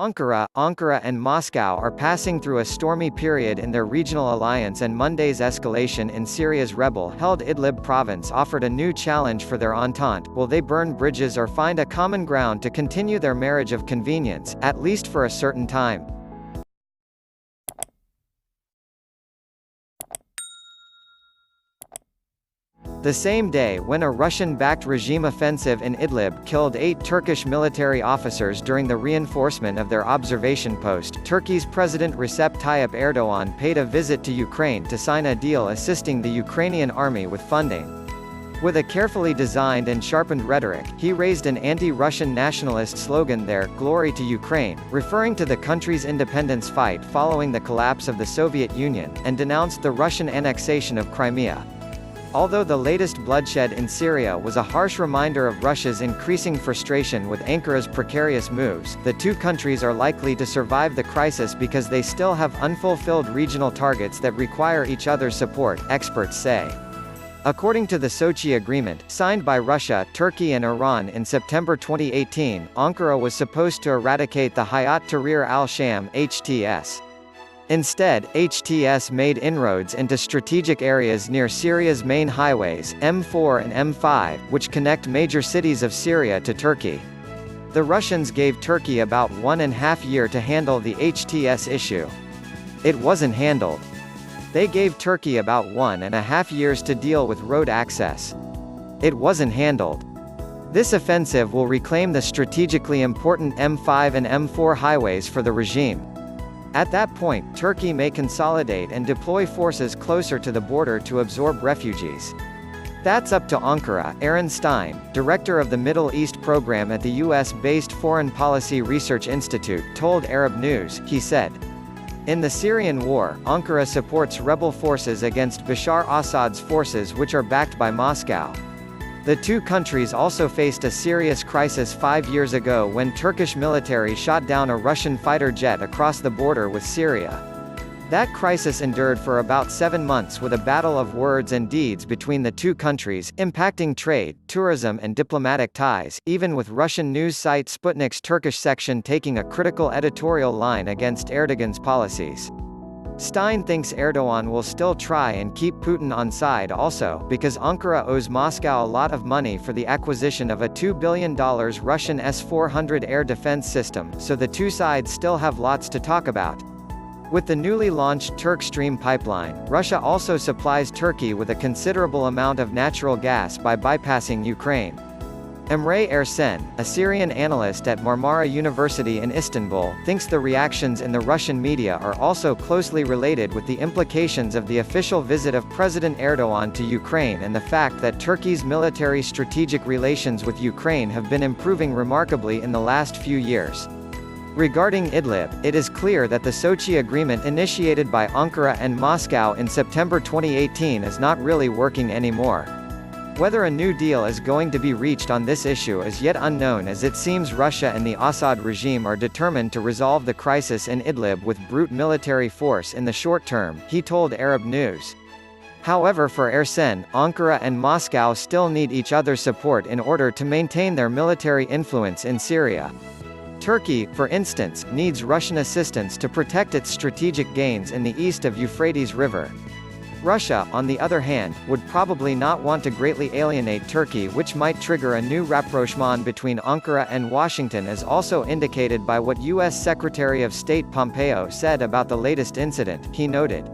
Ankara and Moscow are passing through a stormy period in their regional alliance, and Monday's escalation in Syria's rebel-held Idlib province offered a new challenge for their entente. Will they burn bridges or find a common ground to continue their marriage of convenience, at least for a certain time? The same day when a Russian-backed regime offensive in Idlib killed 8 Turkish military officers during the reinforcement of their observation post, Turkey's President Recep Tayyip Erdogan paid a visit to Ukraine to sign a deal assisting the Ukrainian army with funding. With a carefully designed and sharpened rhetoric, he raised an anti-Russian nationalist slogan there, "Glory to Ukraine," referring to the country's independence fight following the collapse of the Soviet Union, and denounced the Russian annexation of Crimea. Although the latest bloodshed in Syria was a harsh reminder of Russia's increasing frustration with Ankara's precarious moves, the two countries are likely to survive the crisis because they still have unfulfilled regional targets that require each other's support, experts say. According to the Sochi Agreement, signed by Russia, Turkey and Iran in September 2018, Ankara was supposed to eradicate the Hayat Tahrir al-Sham (HTS). Instead, HTS made inroads into strategic areas near Syria's main highways, M4 and M5, which connect major cities of Syria to Turkey. The Russians gave Turkey about 1.5 years to handle the HTS issue. It wasn't handled. They gave Turkey about 1.5 years to deal with road access. It wasn't handled. This offensive will reclaim the strategically important M5 and M4 highways for the regime. At that point, Turkey may consolidate and deploy forces closer to the border to absorb refugees. That's up to Ankara. Aaron Stein, director of the Middle East program at the US-based Foreign Policy Research Institute, told Arab News, he said. In the Syrian war, Ankara supports rebel forces against Bashar Assad's forces, which are backed by Moscow. The two countries also faced a serious crisis 5 years ago when Turkish military shot down a Russian fighter jet across the border with Syria. That crisis endured for about 7 months with a battle of words and deeds between the two countries, impacting trade, tourism and diplomatic ties, even with Russian news site Sputnik's Turkish section taking a critical editorial line against Erdogan's policies. Stein thinks Erdogan will still try and keep Putin on side also, because Ankara owes Moscow a lot of money for the acquisition of a $2 billion Russian S-400 air defense system, so the two sides still have lots to talk about. With the newly launched Turk Stream pipeline, Russia also supplies Turkey with a considerable amount of natural gas by bypassing Ukraine. Emre Ersen, a Syrian analyst at Marmara University in Istanbul, thinks the reactions in the Russian media are also closely related with the implications of the official visit of President Erdogan to Ukraine and the fact that Turkey's military strategic relations with Ukraine have been improving remarkably in the last few years. Regarding Idlib, it is clear that the Sochi Agreement initiated by Ankara and Moscow in September 2018 is not really working anymore. Whether a new deal is going to be reached on this issue is yet unknown, as it seems Russia and the Assad regime are determined to resolve the crisis in Idlib with brute military force in the short term, he told Arab News. However, for Ersen, Ankara and Moscow still need each other's support in order to maintain their military influence in Syria. Turkey, for instance, needs Russian assistance to protect its strategic gains in the east of Euphrates River. Russia, on the other hand, would probably not want to greatly alienate Turkey, which might trigger a new rapprochement between Ankara and Washington, as also indicated by what U.S. Secretary of State Pompeo said about the latest incident, he noted.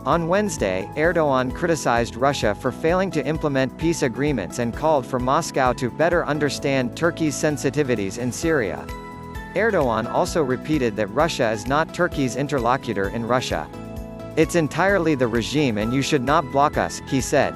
On Wednesday, Erdogan criticized Russia for failing to implement peace agreements and called for Moscow to better understand Turkey's sensitivities in Syria. Erdogan also repeated that Russia is not Turkey's interlocutor in Russia. It's entirely the regime and you should not block us, he said.